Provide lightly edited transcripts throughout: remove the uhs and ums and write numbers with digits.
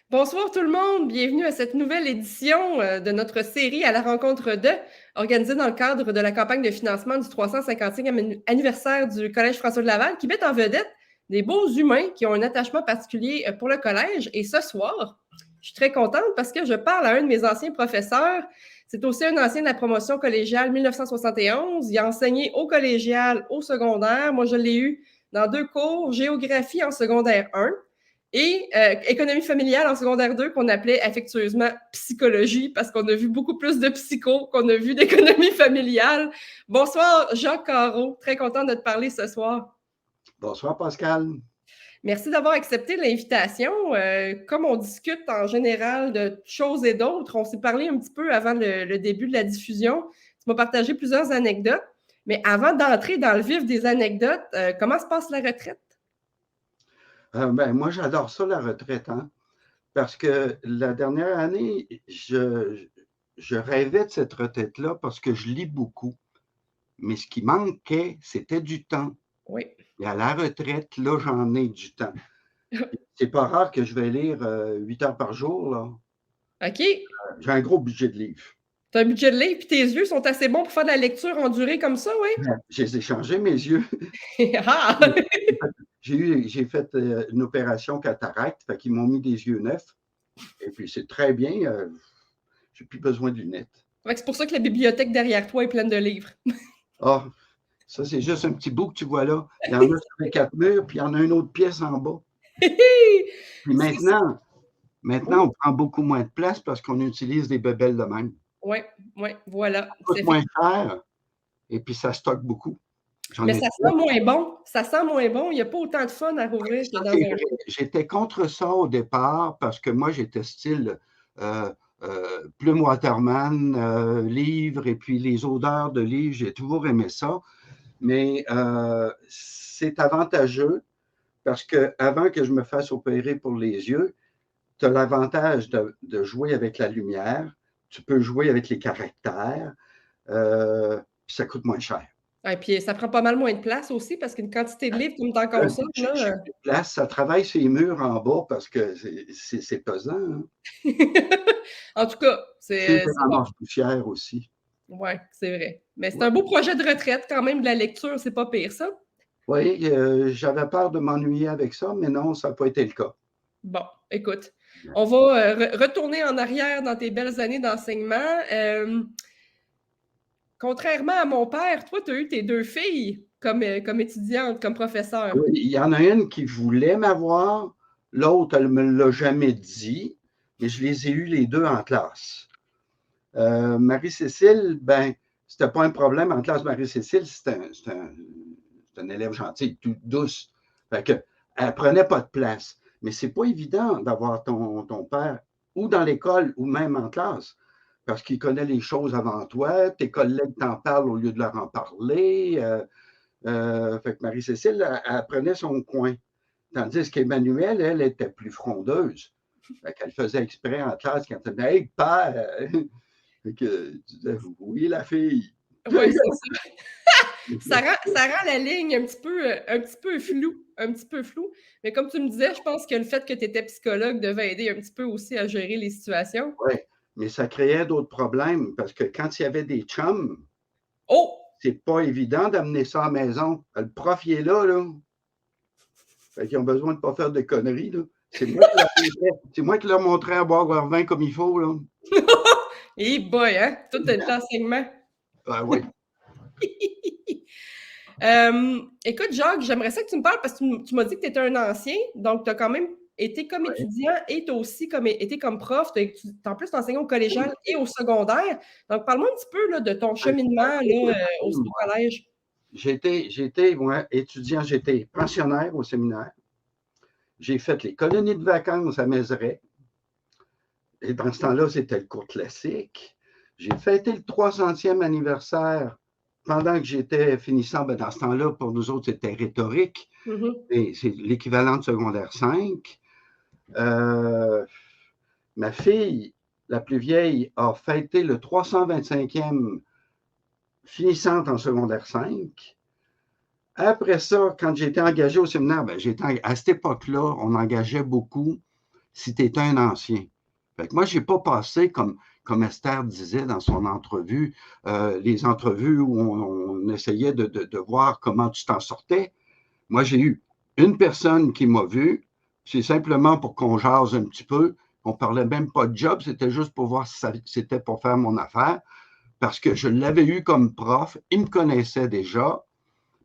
Bonsoir tout le monde, bienvenue à cette nouvelle édition de notre série à la rencontre de, organisée dans le cadre de la campagne de financement du 350e anniversaire du Collège François de Laval, qui met en vedette des beaux humains qui ont un attachement particulier pour le collège. Et ce soir, je suis très contente parce que je parle à un de mes anciens professeurs. C'est aussi un ancien de la promotion collégiale 1971. Il a enseigné au collégial, au secondaire. Moi, je l'ai eu dans 2 cours, géographie en secondaire 1 et économie familiale en secondaire 2 qu'on appelait affectueusement psychologie parce qu'on a vu beaucoup plus de psycho qu'on a vu d'économie familiale. Bonsoir, Jacques Carreau. Très content de te parler ce soir. Bonsoir, Pascal. Merci d'avoir accepté l'invitation. Comme on discute en général de choses et d'autres, on s'est parlé un petit peu avant le début de la diffusion. Tu m'as partagé plusieurs anecdotes. Mais avant d'entrer dans le vif des anecdotes, comment se passe la retraite? Moi, j'adore ça, la retraite, hein, parce que la dernière année, je rêvais de cette retraite-là parce que je lis beaucoup. Mais ce qui manquait, c'était du temps. Oui. Et à la retraite, là, j'en ai du temps. C'est pas rare que je vais lire 8 heures par jour, là. OK. J'ai un gros budget de livres. Tu as un budget de livre, puis tes yeux sont assez bons pour faire de la lecture en durée comme ça, oui? J'ai changé mes yeux. Ah! J'ai fait une opération cataracte, fait qu'ils m'ont mis des yeux neufs. Et puis, c'est très bien. J'ai plus besoin de lunettes. C'est pour ça que la bibliothèque derrière toi est pleine de livres. Ah, ça, c'est juste un petit bout que tu vois là. Il y en a sur les 4 murs, puis il y en a une autre pièce en bas. Puis maintenant, on prend beaucoup moins de place parce qu'on utilise des bebelles de même. Oui, voilà. Ça coûte moins cher et puis ça stocke beaucoup. Mais ça sent moins bon. Ça sent moins bon. Il n'y a pas autant de fun à rouvrir que dans un... J'étais contre ça au départ parce que moi, j'étais style Plume Waterman, livre, et puis les odeurs de livres, j'ai toujours aimé ça. Mais c'est avantageux parce qu'avant que je me fasse opérer pour les yeux, tu as l'avantage de jouer avec la lumière, tu peux jouer avec les caractères, puis ça coûte moins cher. Et puis ça prend pas mal moins de place aussi parce qu'une quantité de livres comme dans ton console, là... Place, ça travaille sur les murs en bas parce que c'est pesant. Hein? En tout cas, c'est bon. Poussière aussi. Oui, c'est vrai. Mais c'est un beau projet de retraite quand même, de la lecture, c'est pas pire ça? Oui, j'avais peur de m'ennuyer avec ça, mais non, ça n'a pas été le cas. Bon, écoute, on va retourner en arrière dans tes belles années d'enseignement. Contrairement à mon père, toi, tu as eu tes 2 filles comme étudiantes, comme professeurs. Oui, il y en a une qui voulait m'avoir, l'autre, elle ne me l'a jamais dit, mais je les ai eues les 2 en classe. Marie-Cécile, ben, c'était pas un problème en classe. Marie-Cécile, c'est un élève gentil, tout douce. Fait que, elle prenait pas de place. Mais c'est pas évident d'avoir ton père ou dans l'école ou même en classe parce qu'il connaît les choses avant toi. Tes collègues t'en parlent au lieu de leur en parler. Fait que Marie-Cécile, elle prenait son coin. Tandis qu'Emmanuelle, elle était plus frondeuse. Fait qu'elle faisait exprès en classe quand elle disait Hey, père! Fait que tu disais Oui, la fille. Oui, c'est ça. Ça rend la ligne un petit peu floue. Mais comme tu me disais, je pense que le fait que tu étais psychologue devait aider un petit peu aussi à gérer les situations. Oui, mais ça créait d'autres problèmes parce que quand il y avait des chums, c'est pas évident d'amener ça à la maison. Le prof, il est là, là. Fait qu'ils ont besoin de ne pas faire de conneries, là. C'est moi qui leur montrais à boire leur vin comme il faut, là. Eh boy, hein? Tout est de l'enseignement. Ah oui. Écoute, Jacques, j'aimerais ça que tu me parles parce que tu m'as dit que tu étais un ancien, donc tu as quand même été comme étudiant et tu as aussi été comme prof. En plus, tu enseigné au collégial et au secondaire. Donc, parle-moi un petit peu là, de ton cheminement là, au collège. J'étais moi, étudiant, j'étais pensionnaire au séminaire. J'ai fait les colonies de vacances à Mézeray. Et dans ce temps-là, c'était le cours classique. J'ai fêté le 300e anniversaire pendant que j'étais finissant. Ben dans ce temps-là, pour nous autres, c'était rhétorique. Et c'est l'équivalent de secondaire 5. Ma fille, la plus vieille, a fêté le 325e finissante en secondaire 5. Après ça, quand j'étais engagé au séminaire, à cette époque-là, on engageait beaucoup. si tu es un ancien. Fait que moi, je n'ai pas passé, comme Esther disait dans son entrevue, les entrevues où on essayait de voir comment tu t'en sortais. Moi, j'ai eu une personne qui m'a vu, c'est simplement pour qu'on jase un petit peu. On ne parlait même pas de job, c'était juste pour voir si c'était pour faire mon affaire, parce que je l'avais eu comme prof, il me connaissait déjà,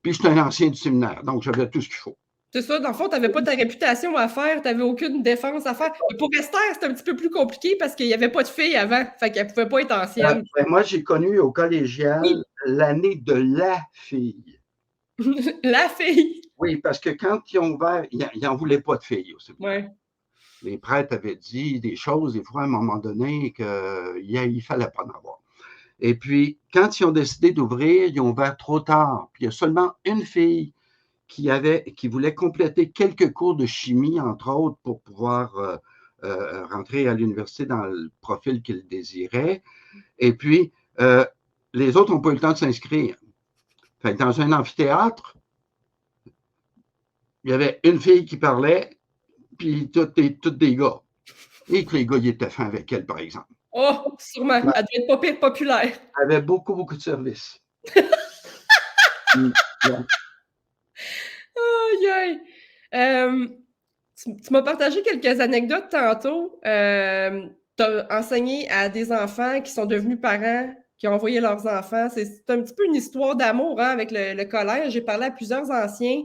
puis j'étais un ancien du séminaire, donc j'avais tout ce qu'il faut. C'est ça, dans le fond, tu n'avais pas ta réputation à faire, tu n'avais aucune défense à faire. Et pour Esther, c'était un petit peu plus compliqué parce qu'il n'y avait pas de fille avant, fait qu'elle ne pouvait pas être ancienne. Moi, j'ai connu au collégial l'année de la fille. La fille. Oui, parce que quand ils ont ouvert, ils n'en voulaient pas de filles au séminaire. Ouais. Les prêtres avaient dit des choses, des fois, à un moment donné, qu'il ne fallait pas en avoir. Et puis, quand ils ont décidé d'ouvrir, ils ont ouvert trop tard. Puis, il y a seulement une fille qui voulait compléter quelques cours de chimie, entre autres, pour pouvoir rentrer à l'université dans le profil qu'ils désiraient. Et puis, les autres n'ont pas eu le temps de s'inscrire. Fait que dans un amphithéâtre, il y avait une fille qui parlait, puis tous des gars. Et que les gars, ils étaient fins avec elle, par exemple. Oh, sûrement. Elle devait être pas pire populaire. Elle avait beaucoup, beaucoup de services. Aïe, aïe. Tu m'as partagé quelques anecdotes tantôt. Tu as enseigné à des enfants qui sont devenus parents, qui ont envoyé leurs enfants. C'est un petit peu une histoire d'amour avec le collège. J'ai parlé à plusieurs anciens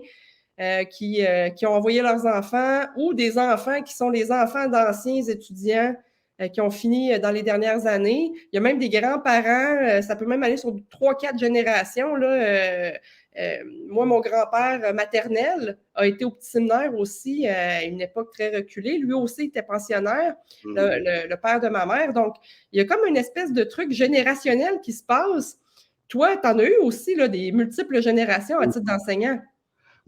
qui ont envoyé leurs enfants ou des enfants qui sont les enfants d'anciens étudiants qui ont fini dans les dernières années. Il y a même des grands-parents, ça peut même aller sur 3-4 générations. Là, moi, mon grand-père maternel a été au petit séminaire aussi à une époque très reculée. Lui aussi était pensionnaire, le père de ma mère. Donc, il y a comme une espèce de truc générationnel qui se passe. Toi, tu en as eu aussi là, des multiples générations à titre d'enseignant.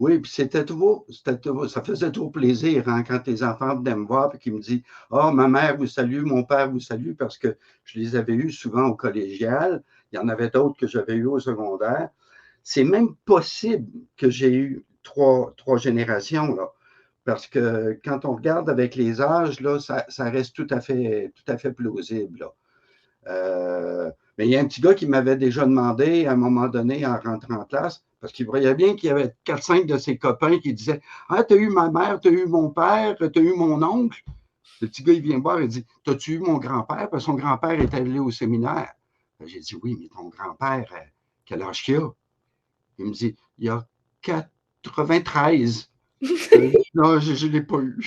Oui, puis ça faisait trop plaisir quand tes enfants venaient me voir et qu'ils me disent « Oh, ma mère vous salue, mon père vous salue » parce que je les avais eus souvent au collégial. Il y en avait d'autres que j'avais eus au secondaire. C'est même possible que j'ai eu trois générations, là, parce que quand on regarde avec les âges, là, ça reste tout à fait plausible. Là. Mais il y a un petit gars qui m'avait déjà demandé à un moment donné en rentrant en classe, parce qu'il voyait bien qu'il y avait 4-5 de ses copains qui disaient « Ah, t'as eu ma mère, t'as eu mon père, t'as eu mon oncle. » Le petit gars, il vient me voir et dit « T'as-tu eu mon grand-père? » Parce que son grand-père est allé au séminaire. J'ai dit « Oui, mais ton grand-père, quel âge qu'il a? » Il me dit « Il a 93. » Non, je ne l'ai pas eu.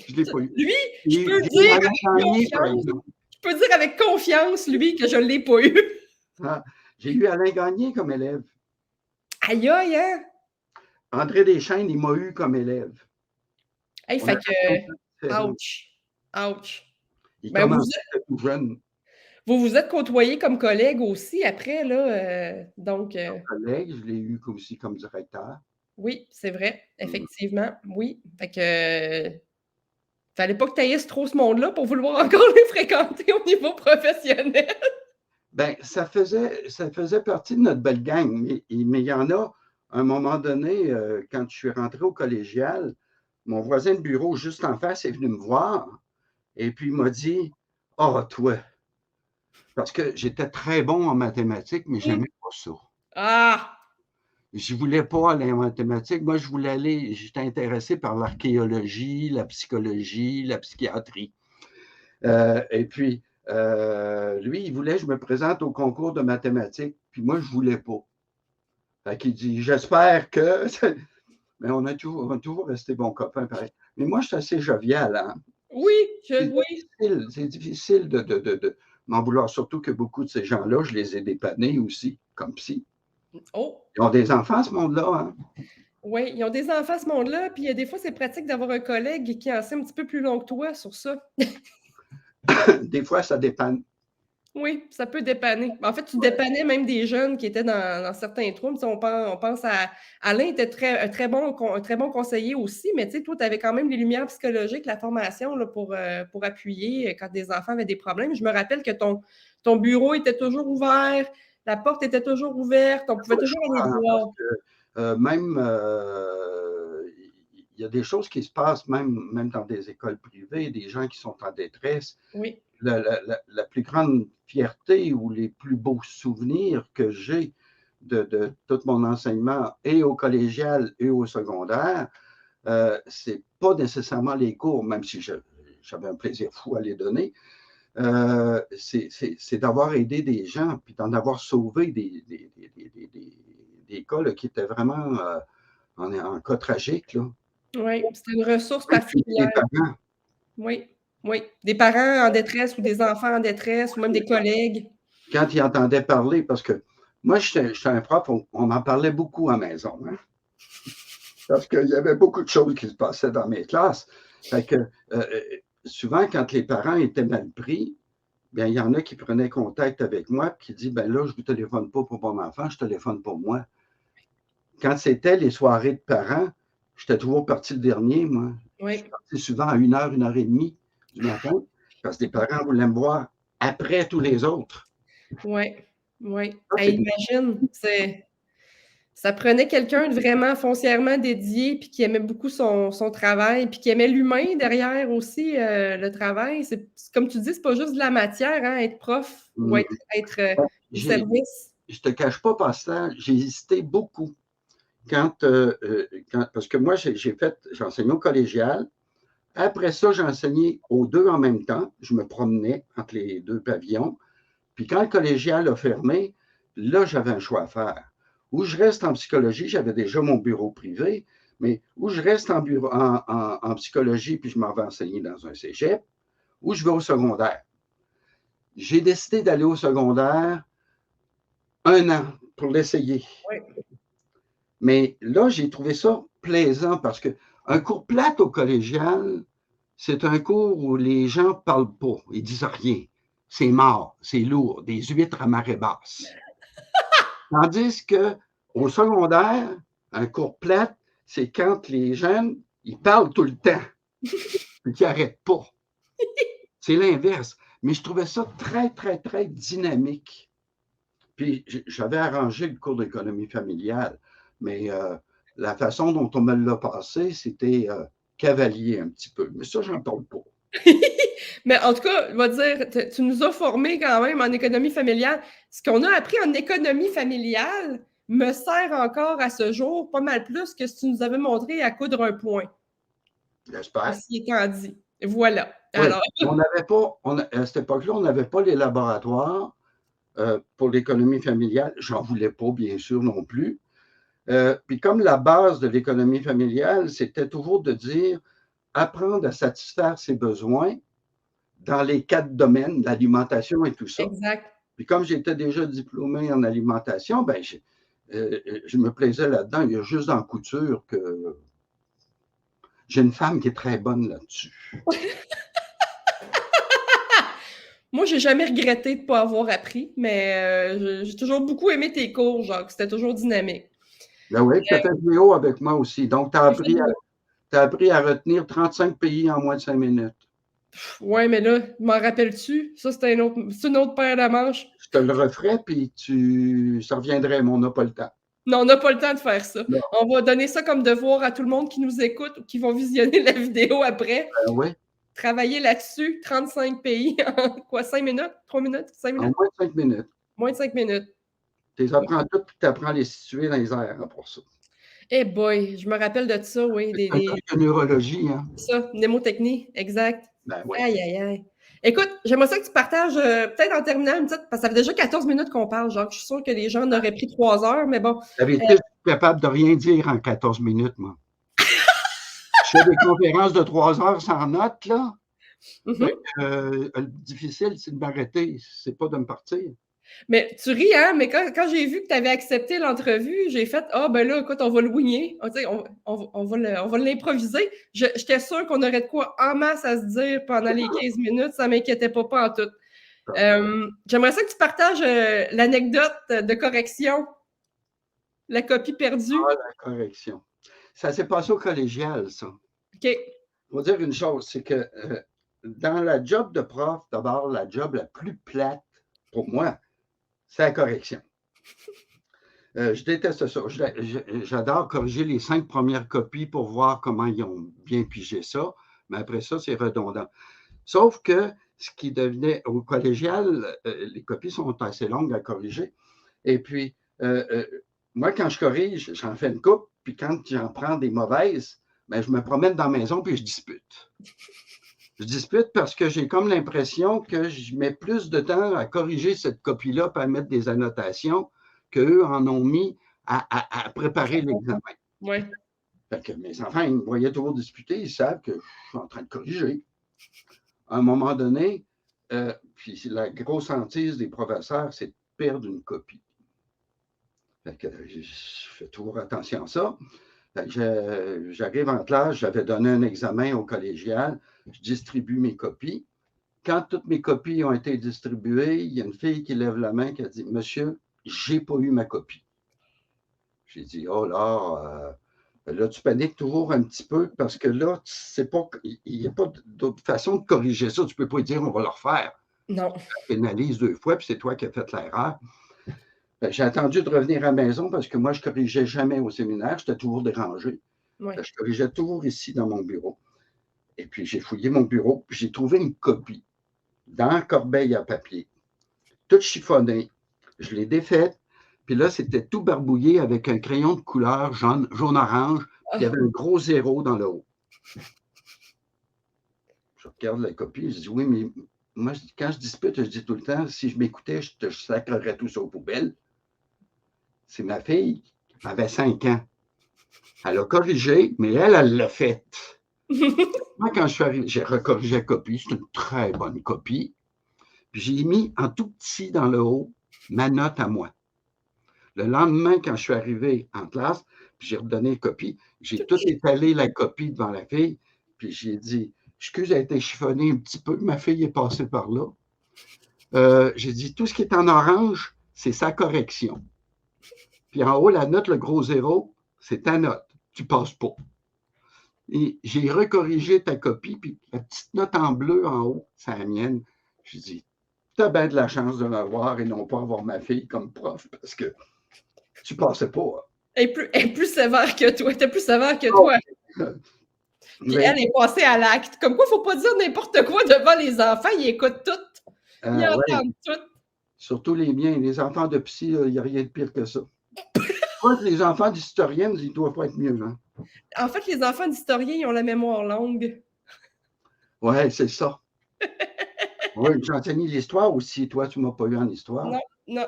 Je l'ai pas eu. Lui, je peux dire avec confiance. Je peux dire avec confiance, lui, que je ne l'ai pas eu. Ah, j'ai eu Alain Gagné comme élève. Aïe, aïe, hein? André Deschênes, il m'a eu comme élève. Hey, fait que, ouch, ouch. Il Ben, commençait tout jeune. Vous vous êtes côtoyés comme collègues aussi après, là, donc... collègue, je l'ai eu aussi comme directeur. Oui, c'est vrai, effectivement, oui. Fait que... fallait pas que tu haïsses trop ce monde-là pour vouloir encore les fréquenter au niveau professionnel. Ben, ça faisait partie de notre belle gang, mais il y en a, à un moment donné, quand je suis rentré au collégial, mon voisin de bureau juste en face est venu me voir et puis il m'a dit « Ah, toi! » Parce que j'étais très bon en mathématiques, mais j'aimais pas ça. Ah! Je voulais pas aller en mathématiques. Moi, j'étais intéressé par l'archéologie, la psychologie, la psychiatrie. Et puis, lui, il voulait que je me présente au concours de mathématiques, puis moi, je voulais pas. Fait qu'il dit, j'espère que... Mais on a toujours resté bons copains, pareil. Mais moi, je suis assez jovial, hein? Oui, oui. C'est difficile de m'en vouloir, surtout que beaucoup de ces gens-là, je les ai dépannés aussi, comme psy. Oh! Ils ont des enfants, ce monde-là, hein? Oui, ils ont des enfants, ce monde-là, puis des fois, c'est pratique d'avoir un collègue qui en sait un petit peu plus long que toi sur ça. Des fois, ça dépanne. Oui, ça peut dépanner. En fait, tu dépannais même des jeunes qui étaient dans certains troubles. On pense à Alain était un très bon conseiller aussi, mais tu sais, toi, tu avais quand même les lumières psychologiques, la formation là, pour appuyer quand des enfants avaient des problèmes. Je me rappelle que ton bureau était toujours ouvert, la porte était toujours ouverte, on pouvait toujours aller te voir. Même, y a des choses qui se passent même dans des écoles privées, des gens qui sont en détresse. Oui. La plus grande fierté ou les plus beaux souvenirs que j'ai de tout mon enseignement et au collégial et au secondaire, c'est pas nécessairement les cours, même si j'avais un plaisir fou à les donner, c'est d'avoir aidé des gens, puis d'en avoir sauvé des cas là, qui étaient vraiment en cas tragique. Là. Oui, c'est une ressource Des particulière. parents. Oui, oui. Des parents en détresse ou des enfants en détresse ou même des collègues. Quand ils entendaient parler, parce que moi, j'étais un prof, on m'en parlait beaucoup à la maison. Hein? Parce qu'il y avait beaucoup de choses qui se passaient dans mes classes. Fait que, souvent, quand les parents étaient mal pris, bien, il y en a qui prenaient contact avec moi et qui disaient, ben là, je ne vous téléphone pas pour mon enfant, je téléphone pour moi. Quand c'était les soirées de parents, j'étais toujours parti le dernier, moi. Oui. Je suis parti souvent à 1h, 1h30 du matin, parce que les parents voulaient me voir après tous les autres. Oui, oui. Ça, imagine, ça prenait quelqu'un de vraiment foncièrement dédié, puis qui aimait beaucoup son travail, puis qui aimait l'humain derrière aussi, le travail. C'est comme tu dis, c'est pas juste de la matière, hein, être prof ou être au service. Je te cache pas, Pasteur, j'ai hésité beaucoup. Parce que moi, j'ai enseigné au collégial. Après ça, j'ai enseigné aux deux en même temps. Je me promenais entre les deux pavillons. Puis quand le collégial a fermé, là, j'avais un choix à faire. Ou je reste en psychologie, j'avais déjà mon bureau privé, mais où je reste en psychologie, puis je m'en vais enseigner dans un cégep, ou je vais au secondaire. J'ai décidé d'aller au secondaire 1 an pour l'essayer. Oui. Mais là, j'ai trouvé ça plaisant parce qu'un cours plate au collégial, c'est un cours où les gens ne parlent pas, ils disent rien. C'est mort, c'est lourd, des huîtres à marée basse. Tandis qu'au secondaire, un cours plate, c'est quand les jeunes, ils parlent tout le temps, et qu'ils n'arrêtent pas. C'est l'inverse. Mais je trouvais ça très, très, très dynamique. Puis j'avais arrangé le cours d'économie familiale, mais la façon dont on me l'a passé, c'était cavalier un petit peu. Mais ça, j'en parle pas. Mais en tout cas, je vais dire, tu nous as formés quand même en économie familiale. Ce qu'on a appris en économie familiale me sert encore à ce jour pas mal plus que ce que tu nous avais montré à coudre un point. J'espère. Ceci étant dit. Voilà. Oui. Alors, On n'avait pas, à cette époque-là, on n'avait pas les laboratoires pour l'économie familiale. J'en voulais pas, bien sûr, non plus. Puis comme la base de l'économie familiale, c'était toujours de dire apprendre à satisfaire ses besoins dans les 4 domaines, l'alimentation et tout ça. exact. Puis comme j'étais déjà diplômé en alimentation, ben je me plaisais là-dedans. Il y a juste dans la couture que j'ai une femme qui est très bonne là-dessus. Moi, j'ai jamais regretté de ne pas avoir appris, mais j'ai toujours beaucoup aimé tes cours, Jacques. C'était toujours dynamique. Ben oui, tu as fait vidéo avec moi aussi. Donc, tu as appris à retenir 35 pays en moins de 5 minutes. Ouais, mais là, m'en rappelles-tu? Ça, c'est une autre paire de manches. Je te le referais, puis ça reviendrait, mais on n'a pas le temps. Non, on n'a pas le temps de faire ça. Non. On va donner ça comme devoir à tout le monde qui nous écoute ou qui vont visionner la vidéo après. Oui. Travailler là-dessus, 35 pays en quoi, 5 minutes? 3 minutes? 5 minutes? En moins de 5 minutes. Moins de 5 minutes. Tu les apprends toutes, puis tu apprends à les situer dans les airs pour ça. Eh boy, je me rappelle de ça, oui. C'est un truc de neurologie, hein? Ça, mnémotechnie, exact. Ben oui. Aïe, aïe, aïe. Écoute, j'aimerais ça que tu partages, peut-être en terminant une petite, parce que ça fait déjà 14 minutes qu'on parle, genre, je suis sûre que les gens en auraient pris 3 heures, mais bon. La vérité, je suis capable de rien dire en 14 minutes, moi. Je fais des conférences de 3 heures sans notes, là. Le difficile, c'est de m'arrêter, c'est pas de me partir. Mais tu ris, hein? Mais quand j'ai vu que tu avais accepté l'entrevue, j'ai fait « Ah, ben là, écoute, on va le wingner. On va l'improviser. » J'étais sûre qu'on aurait de quoi en masse à se dire pendant les 15 minutes. Ça ne m'inquiétait pas en tout. J'aimerais ça que tu partages l'anecdote de correction. La copie perdue. Ah, la correction. Ça s'est passé au collégial, ça. OK. Il faut dire une chose, c'est que dans la job de prof, d'abord, la job la plus plate, pour moi, c'est la correction. Je déteste ça. J'adore corriger les 5 premières copies pour voir comment ils ont bien pigé ça, mais après ça, c'est redondant. Sauf que ce qui devenait au collégial, les copies sont assez longues à corriger. Et puis, moi, quand je corrige, j'en fais une coupe, puis quand j'en prends des mauvaises, ben, je me promène dans la maison puis je dispute. Je dispute parce que j'ai comme l'impression que je mets plus de temps à corriger cette copie-là puis à mettre des annotations qu'eux en ont mis à préparer l'examen. Oui. Fait que mes enfants, ils me voyaient toujours disputer, ils savent que je suis en train de corriger. À un moment donné, puis la grosse hantise des professeurs, c'est de perdre une copie. Fait que je fais toujours attention à ça. J'arrive en classe, j'avais donné un examen au collégial, je distribue mes copies. Quand toutes mes copies ont été distribuées, il y a une fille qui lève la main qui a dit « Monsieur, j'ai pas eu ma copie. » J'ai dit « Oh là, là, tu paniques toujours un petit peu parce que là, il n'y a pas d'autre façon de corriger ça. Tu ne peux pas dire on va le refaire. » Non. Tu pénalises 2 fois, puis c'est toi qui as fait l'erreur. J'ai attendu de revenir à la maison parce que moi, je ne corrigeais jamais au séminaire. J'étais toujours dérangé. Oui. Je corrigeais toujours ici dans mon bureau. Et puis, j'ai fouillé mon bureau, puis j'ai trouvé une copie dans la corbeille à papier, toute chiffonnée. Je l'ai défaite. Puis là, c'était tout barbouillé avec un crayon de couleur jaune-orange. Puis il y avait un gros 0 dans le haut. Je regarde la copie, je dis oui, mais moi, quand je dispute, je dis tout le temps, si je m'écoutais, je te sacrerais tout ça aux poubelles. C'est ma fille, elle avait 5 ans. Elle a corrigé, mais elle l'a faite. Moi, quand je suis arrivé, j'ai recorrigé la copie, c'est une très bonne copie. Puis j'ai mis en tout petit dans le haut ma note à moi. Le lendemain, quand je suis arrivé en classe, puis j'ai redonné la copie, j'ai tout étalé la copie devant la fille, puis j'ai dit « Excuse, elle a été chiffonnée un petit peu, ma fille est passée par là. » J'ai dit « Tout ce qui est en orange, c'est sa correction. Puis en haut, la note, le gros 0, c'est ta note. Tu passes pas. » Et j'ai recorrigé ta copie, puis la petite note en bleu en haut, c'est la mienne. J'ai dit « Tu as bien de la chance de l'avoir et non pas avoir ma fille comme prof, parce que tu passais pas. » Elle est plus sévère que toi. Elle est plus sévère que toi. Puis elle est passée à l'acte. Comme quoi, il ne faut pas dire n'importe quoi devant les enfants. Ils écoutent tout. Ils entendent tout. Surtout les miens. Les enfants de psy, il n'y a rien de pire que ça. Les enfants d'historiennes, ils ne doivent pas être mieux. Hein? En fait, les enfants d'historiens, ils ont la mémoire longue. Oui, c'est ça. Oui, j'enseigne l'histoire aussi. Toi, tu ne m'as pas eu en histoire. Non.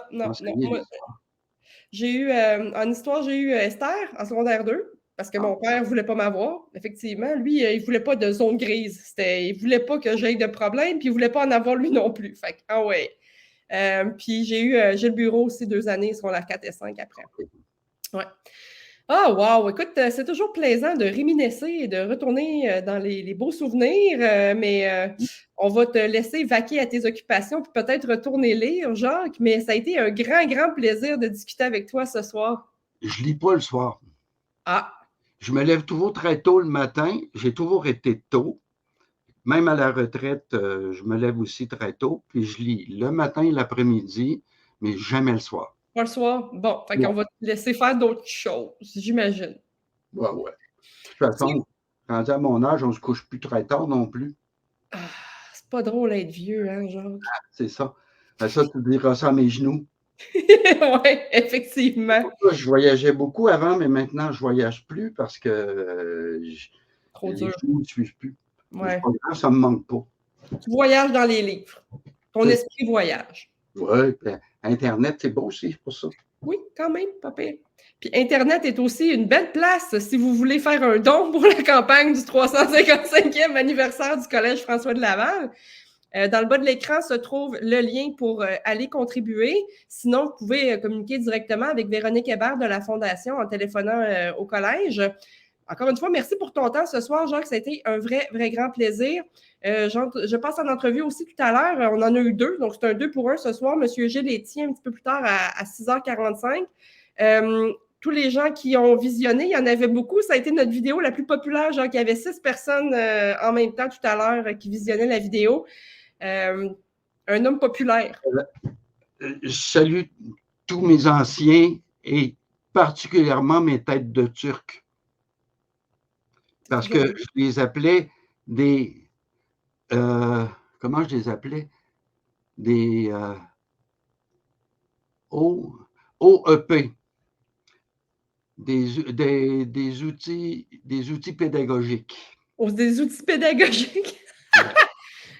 J'ai eu, en histoire, j'ai eu Esther en secondaire 2, parce que mon père ne voulait pas m'avoir. Effectivement, lui, il ne voulait pas de zone grise. Il ne voulait pas que j'aie de problème, puis il ne voulait pas en avoir lui non plus. Fait que, ouais. Puis j'ai eu Gilles Bureau aussi 2 années, secondaire 4 et 5 après. Ouais. Ah, wow! Écoute, c'est toujours plaisant de réminiscer et de retourner dans les beaux souvenirs, mais on va te laisser vaquer à tes occupations puis peut-être retourner lire, Jacques, mais ça a été un grand, grand plaisir de discuter avec toi ce soir. Je lis pas le soir. Ah! Je me lève toujours très tôt le matin. J'ai toujours été tôt. Même à la retraite, je me lève aussi très tôt, puis je lis le matin et l'après-midi, mais jamais le soir. Pas le soir? Bon, fait qu'on va te laisser faire d'autres choses, j'imagine. Ouais. De toute façon, rendu à mon âge, on ne se couche plus très tard non plus. Ah, c'est pas drôle d'être vieux, hein, Jacques? Ah, c'est ça. Ça, tu diras ça à mes genoux. Oui, effectivement. Je voyageais beaucoup avant, mais maintenant, je ne voyage plus parce que les genoux ne suivent plus. Ouais. Ça ne me manque pas. Tu voyages dans les livres. Ton esprit voyage. Oui, Internet, c'est beau aussi pour ça. Oui, quand même, pas pire. Puis Internet est aussi une belle place si vous voulez faire un don pour la campagne du 355e anniversaire du Collège François de Laval. Dans le bas de l'écran se trouve le lien pour aller contribuer. Sinon, vous pouvez communiquer directement avec Véronique Hébert de la Fondation en téléphonant au collège. Encore une fois, merci pour ton temps ce soir, Jacques. Ça a été un vrai, vrai grand plaisir. Je passe en entrevue aussi tout à l'heure. On en a eu 2, donc c'est un 2 pour 1 ce soir. Monsieur Gilles Etier, un petit peu plus tard à 6h45. Tous les gens qui ont visionné, il y en avait beaucoup. Ça a été notre vidéo la plus populaire. Genre, il y avait 6 personnes en même temps tout à l'heure qui visionnaient la vidéo. Un homme populaire. Je salue tous mes anciens et particulièrement mes têtes de Turc. Parce que je les appelais des... comment je les appelais? Des OEP, des outils pédagogiques. Des outils pédagogiques.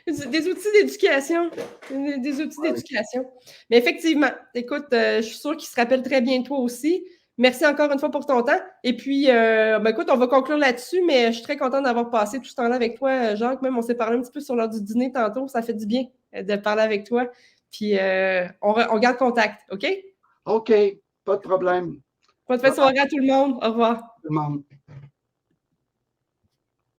Des outils d'éducation. Des outils d'éducation. Mais effectivement, écoute, je suis sûre qu'il se rappelle très bien de toi aussi. Merci encore une fois pour ton temps. Et puis, écoute, on va conclure là-dessus, mais je suis très contente d'avoir passé tout ce temps-là avec toi, Jacques. Même, on s'est parlé un petit peu sur l'heure du dîner tantôt. Ça fait du bien de parler avec toi. Puis, on garde contact, OK? OK, pas de problème. Bonne fin de soirée à tout le monde. Au revoir. Tout le monde.